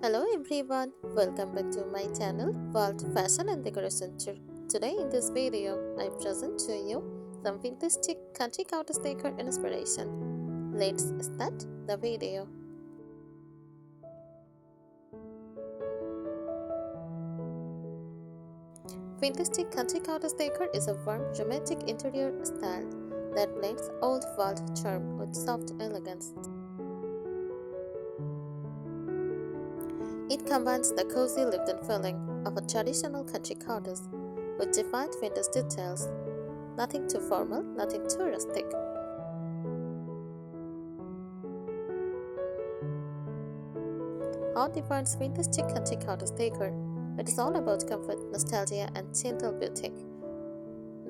Hello everyone, welcome back to my channel World Fashion and Decoration. Today in this video, I present to you some vintage chic country cottage decor inspiration. Let's start the video. Vintage chic country cottage decor is a warm, romantic interior style that blends old world charm with soft elegance. It combines the cozy lived-in feeling of a traditional country cottage with defined vintage details. Nothing too formal, nothing too rustic. How defines vintage chic country cottage decor? It is all about comfort, nostalgia, and gentle beauty.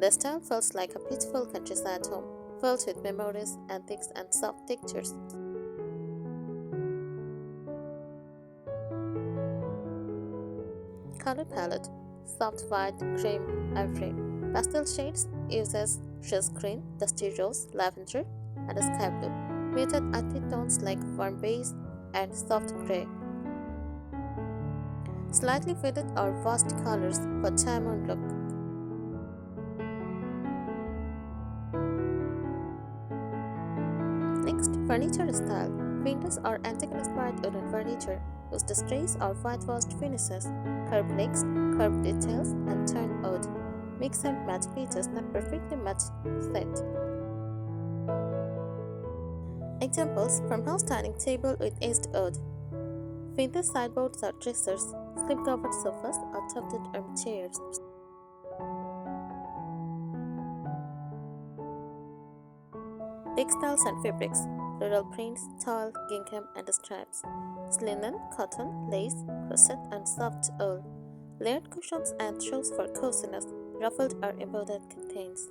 The style feels like a peaceful countryside home, filled with memories, antiques, and soft textures. Color palette: soft white, cream, ivory. Pastel shades uses rose green, dusty rose, lavender, and sky blue. Muted earthy tones like warm beige and soft gray. Slightly faded or washed colors for diamond look. Next, furniture style. Vintage or antique-inspired wooden furniture with distress or whitewashed finishes, curved legs, curved details, and turned wood. Mix and match pieces that perfectly match set. Examples: farmhouse dining table with edged wood, vintage sideboards or dressers, slip-covered sofas or tufted armchairs. Textiles and fabrics: floral prints, towel, gingham, and stripes, linen, cotton, lace, crochet, and soft wool. Layered cushions and throws for coziness, ruffled or embroidered curtains.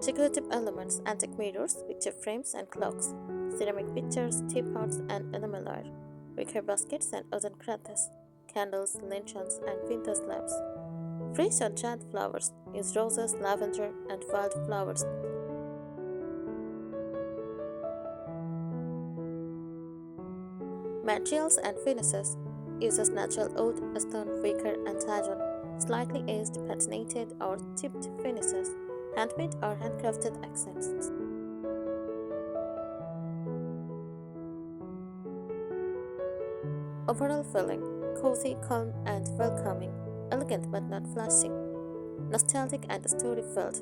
Decorative elements: antique mirrors, picture frames and clocks, ceramic pictures, teapots, and enamelware, wicker baskets and wooden crates, candles, lanterns, and vintage lamps. Fresh or dried flowers: use roses, lavender, and wildflowers. Materials and finishes: uses natural wood, stone, wicker, and iron. Slightly aged, patinated, or chipped finishes. Handmade or handcrafted accents. Overall feeling: cozy, calm, and welcoming. Elegant but not flashy. Nostalgic and story-filled.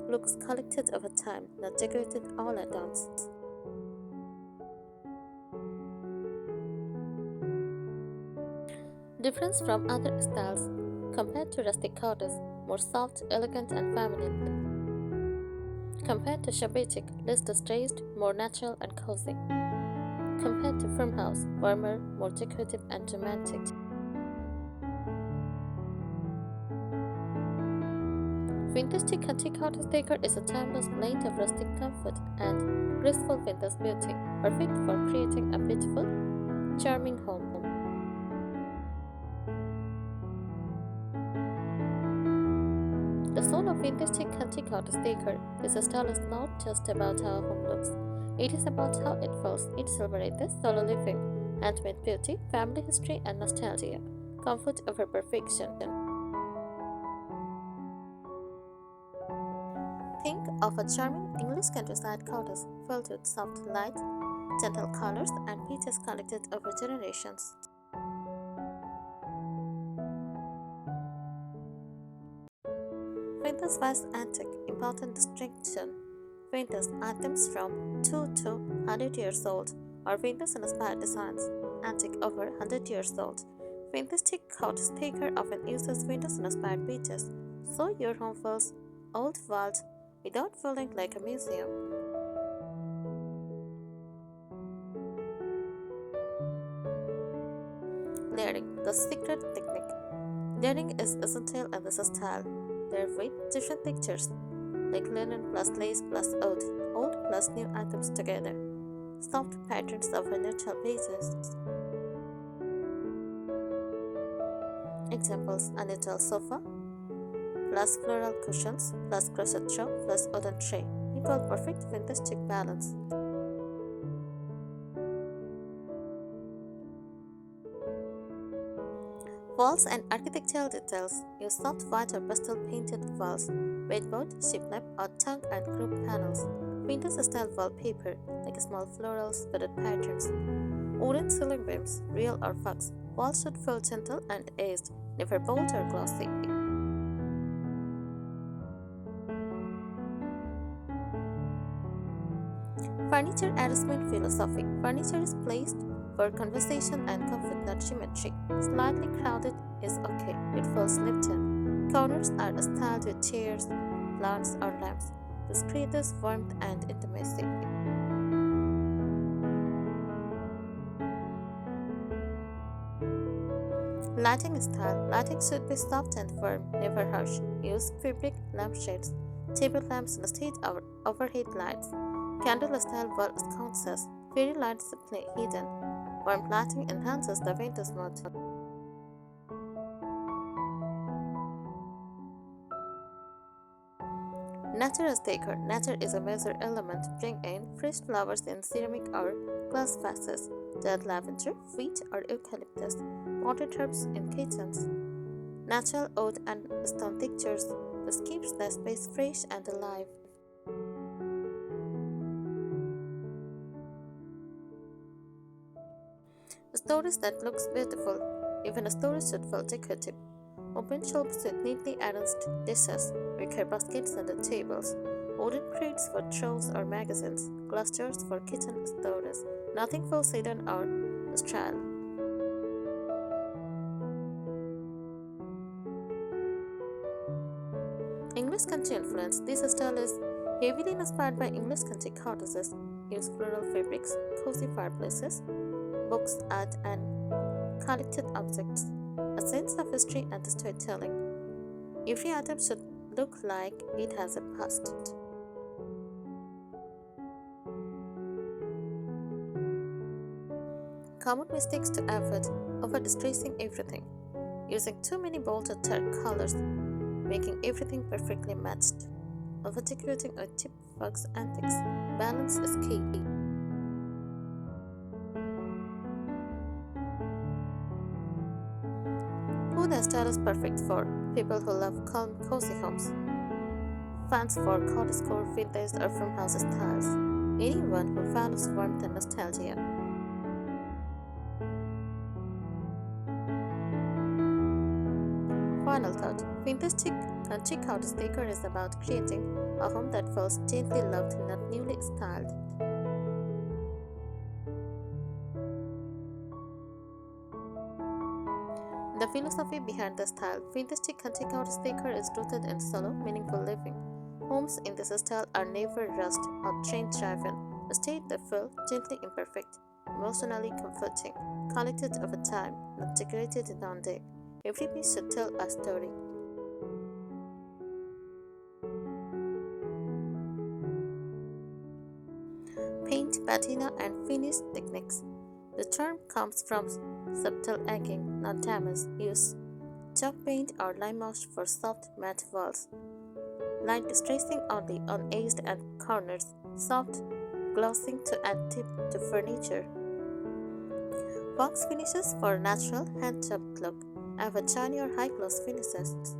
Looks collected over time, not decorated all at once. Difference from other styles: compared to rustic cottage, more soft, elegant, and feminine. Compared to shabby chic, less distressed, more natural and cozy. Compared to farmhouse, warmer, more decorative and romantic. Vintage chic country cottage decor is a timeless blend of rustic comfort and graceful vintage beauty, perfect for creating a beautiful, charming home. The soul of vintage chic country cottage decor. This style is not just about how a home looks. It is about how it feels. It celebrates solo living, handmade beauty, family history, and nostalgia. Comfort over perfection. Think of a charming English countryside cottage filled with soft light, gentle colors, and pieces collected over generations. Vintage vs antique. Important distinction: vintage items from 2 to 100 years old, or vintage inspired designs, antique over 100 years old. Vintage chic cottage decor often uses vintage inspired pieces, so your home feels old world without feeling like a museum. Layering, the secret technique. Layering is essential in this style. Layer with different textures, like linen plus lace plus old plus new items together. Soft patterns over neutral pages. Examples: a neutral sofa plus floral cushions plus crochet throw plus wooden tray equal perfect vintage chic balance. Walls and architectural details use soft white or pastel painted walls, bedboard, shiplap, or tongue and group panels. Vintage style wallpaper like small florals, faded patterns. Wooden ceiling beams, real or fox. Walls should feel gentle and aged, never bold or glossy. Furniture arrangement philosophy. Furniture is placed for conversation and comfort, not symmetry. Slightly crowded is okay, it feels lived in. Corners are styled with chairs, plants, or lamps. This creates warmth and intimacy. Lighting style. Lighting should be soft and firm, never harsh. Use fabric lampshades, table lamps instead of overhead lights. Candle style wall sconces. Fairy lights play hidden. Warm lighting enhances the vintage mood. Nature as decor. Nature is a major element. Bring in fresh flowers in ceramic or glass vases, dead lavender, wheat, or eucalyptus, potted herbs in kitchens, natural wood and stone textures. This keeps the space fresh and alive. Storage that looks beautiful. Even a storage should feel decorative. Open shelves with neatly arranged dishes, wicker baskets under tables, wooden crates for throws or magazines, glass jars for kitchen storage. Nothing feels hidden or sterile. English country influence. This style is heavily inspired by English country cottages. Use floral fabrics, cozy fireplaces, books, art, and collected objects. A sense of history and storytelling. Every item should look like it has a past. Common mistakes to avoid: over distressing everything, using too many bold or dark colors, making everything perfectly matched, over decorating or cheap fox antics. Balance is key. Who the style is perfect for: people who love calm, cozy homes, fans for cottagecore, vintage, or farmhouse styles, anyone who values warmth and nostalgia. Final thought: vintage chic country cottage decor is about creating a home that feels gently loved, not newly styled. The philosophy behind the style: vintage country cottage decor is rooted in slow, meaningful living. Homes in this style are never rushed or trend-driven. Instead, they feel gently imperfect, emotionally comforting, collected over time, not decorated in one day. Every piece should tell a story. Paint, patina, and finish techniques. The term comes from subtle egging, not damage. Use chalk paint or lime wash for soft matte walls. Light distressing only on edges and corners. Soft glossing to add depth to furniture. Wax finishes for natural hand-chopped look. Avoid shiny or high-gloss finishes.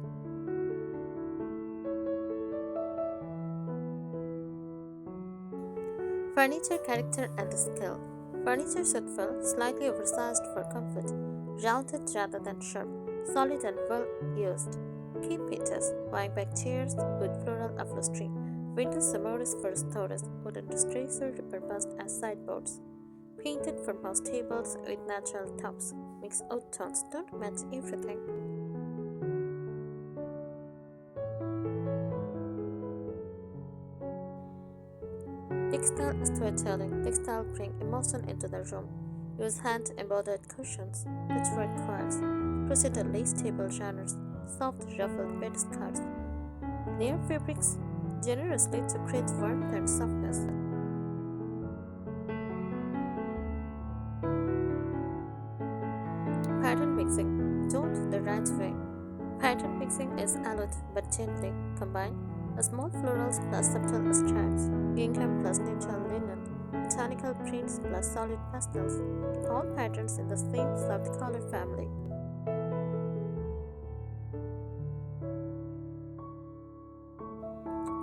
Furniture character and skill. Furniture should feel slightly oversized for comfort, rounded rather than sharp, solid and well used. Key features: wine-back chairs with floral upholstery, window summaries for storage, wooden dresser repurposed as sideboards, painted farmhouse tables with natural tops. Mix oud tones, don't match everything. Textile storytelling. Textile bring emotion into the room. Use hand embroidered cushions, patchwork quilts, crochet lace table runners, soft ruffled bed skirts. Layer fabrics generously to create warmth and softness. Pattern mixing. Don't the right way. Pattern mixing is allowed but gently. Combine a small florals plus subtle stripes, gingham plus neutral linen, botanical prints plus solid pastels. Keep all patterns in the same soft color family.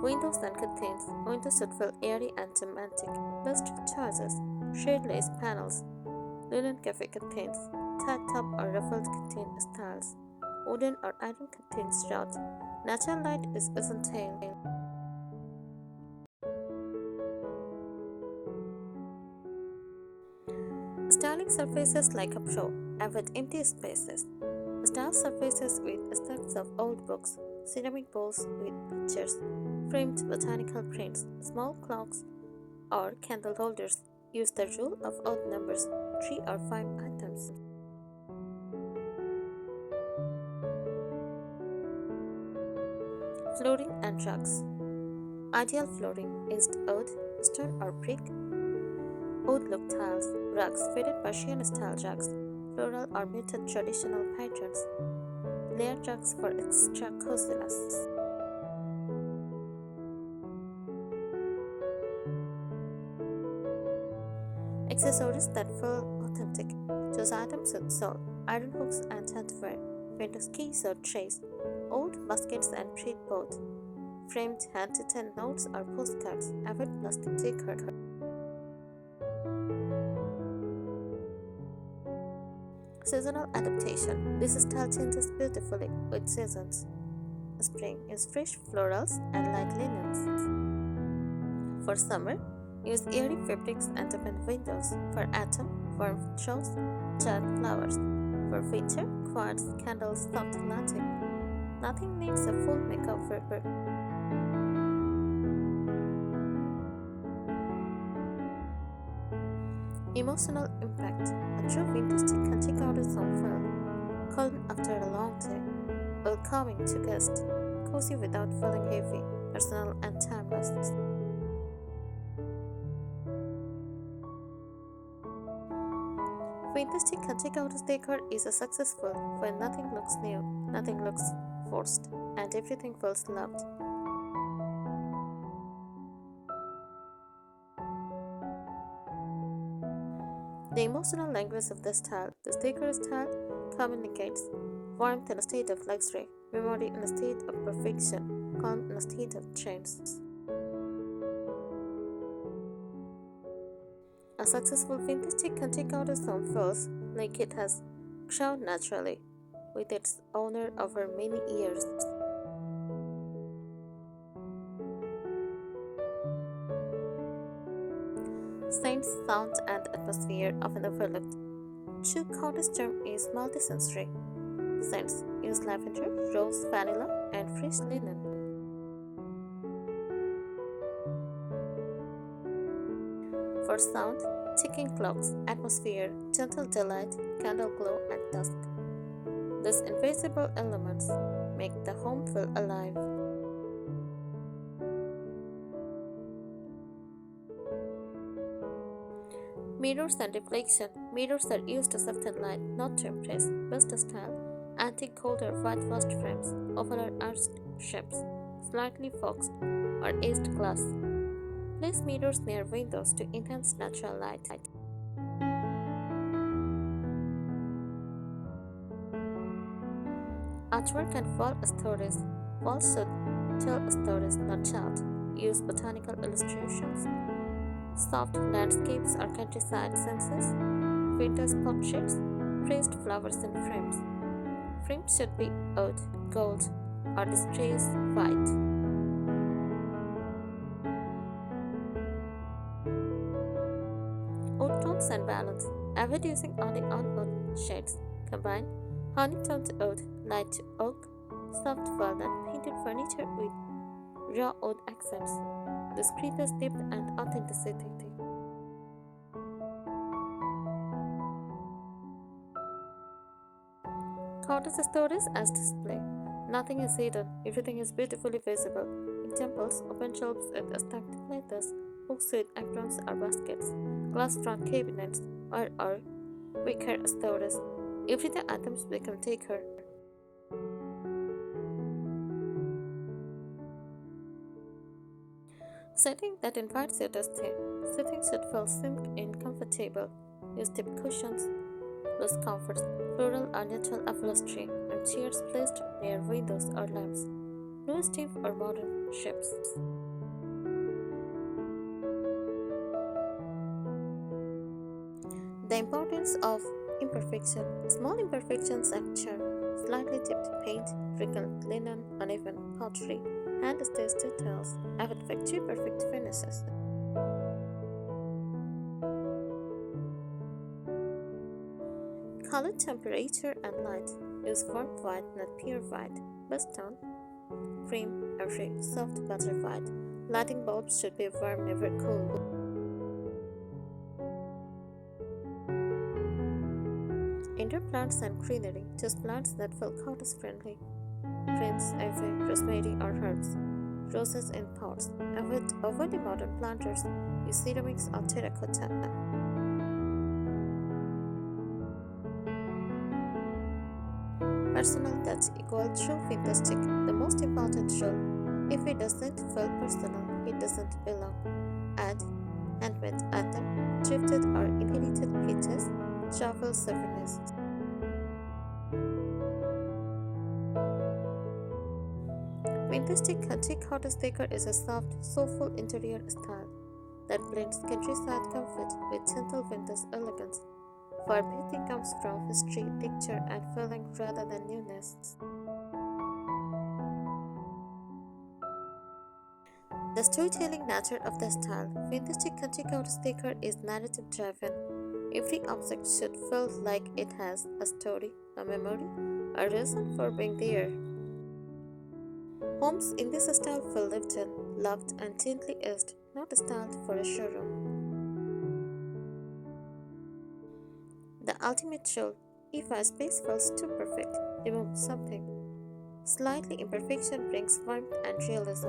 Windows and curtains. Windows should feel airy and romantic. Best choices: shade lace panels, linen cafe curtains, tie top or ruffled curtain styles, wooden or iron curtains shroud. Natural light is essential. Styling surfaces like a pro. Avoid empty spaces. Style surfaces with stacks of old books, ceramic bowls with pictures, framed botanical prints, small clocks, or candle holders. Use the rule of odd numbers, 3 or 5 items. Flooring and rugs. Ideal flooring is oud, stone or brick. Oud look tiles, rugs, faded Persian style rugs, floral or muted traditional patterns. Layered rugs for extra coziness. Accessories that feel authentic. Choose items with soul, iron hooks and handwear, vintage keys or trays, old baskets and treat board, framed handwritten notes or postcards. Avoid plastic decor. Seasonal adaptation. This style changes beautifully with seasons. Spring is fresh florals and light linens. For summer, use airy fabrics and open windows. For autumn, warm throws, jet flowers. For winter, quartz, candles, soft lighting. Nothing needs a full makeover. Emotional impact. A true vintage can take out its own feel. Calm after a long day. Welcoming to guests. Cozy without feeling heavy. Personal and timeless. Vintage country decor is a successful when nothing looks new, nothing looks forced, and everything feels loved. The emotional language of the style. The decor style communicates warmth in a state of luxury, memory in a state of perfection, calm in a state of trance. A successful vintage country home feels like it has grown naturally with its owner over many years. Scents, sound, and atmosphere often overlooked. Chic cottage charm is multisensory. Scents use lavender, rose, vanilla, and fresh linen. For sound, ticking clocks, atmosphere, gentle delight, candle glow, and dusk. These invisible elements make the home feel alive. Mirrors and reflection. Mirrors are used to soften light, not to impress. Best style: antique gold or whitewashed frames, oval or arched shapes, slightly foxed or aged glass. Place mirrors near windows to enhance natural light. Artwork and wall stories. Walls should tell stories, not shout. Use botanical illustrations, soft landscapes or countryside scenes, vintage portraits, raised flowers in frames. Frames should be oud, gold, or distressed white. Oud tones and balance. Avoid using only on-oud shades. Combine honey-toned oud, light oak, soft walnut, painted furniture with raw oud accents. This creates depth and authenticity. Cottage stories as display. Nothing is hidden, everything is beautifully visible. In temples, open shelves with stacked platters, books with aprons or baskets, glass front cabinets, or wicker stories. Everyday items become decor. Setting that invites you to stay. Sitting should feel simple and comfortable. Use deep cushions, loose comforts, floral or natural upholstery, and chairs placed near windows or lamps. no stiff or modern shapes. The importance of imperfection. Small imperfections like churn, slightly tipped paint, wrinkled linen, uneven pottery, hand-stitched details affect factory-perfect finishes. Color temperature and light. Use warm white, not pure white. Best tone, cream, or soft butter white. Lighting bulbs should be warm, never cool. Indoor plants and greenery. Choose plants that feel cottage friendly. Prince, ivy, rosemary, or herbs. Roses in pots. Avoid overly modern planters. Use ceramics or terracotta. Personal touch equal true fantastic. The most important rule. If it doesn't feel personal, it doesn't belong. Add handmade item, thrifted or inherited pieces, travel souvenirs. Fantastic Country Cottage Decor is a soft, soulful interior style that blends countryside comfort with gentle vintage elegance. For beauty comes from history, texture, and feeling rather than newness. The storytelling nature of the style. Fantastic Country Cottage Decor is narrative driven. Every object should feel like it has a story, a memory, a reason for being there. Homes in this style feel lived in, loved, and gently aged, not styled for a showroom. The ultimate rule. If a space feels too perfect, remove something. Slightly imperfection brings warmth and realism.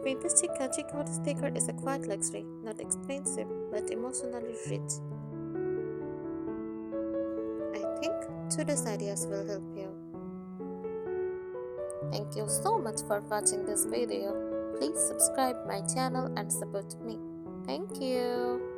Fantastic Country Cottage Decor is a quiet luxury, not expensive but emotionally rich. I think today's ideas will help you. Thank you so much for watching this video. Please subscribe my channel and support me. Thank you.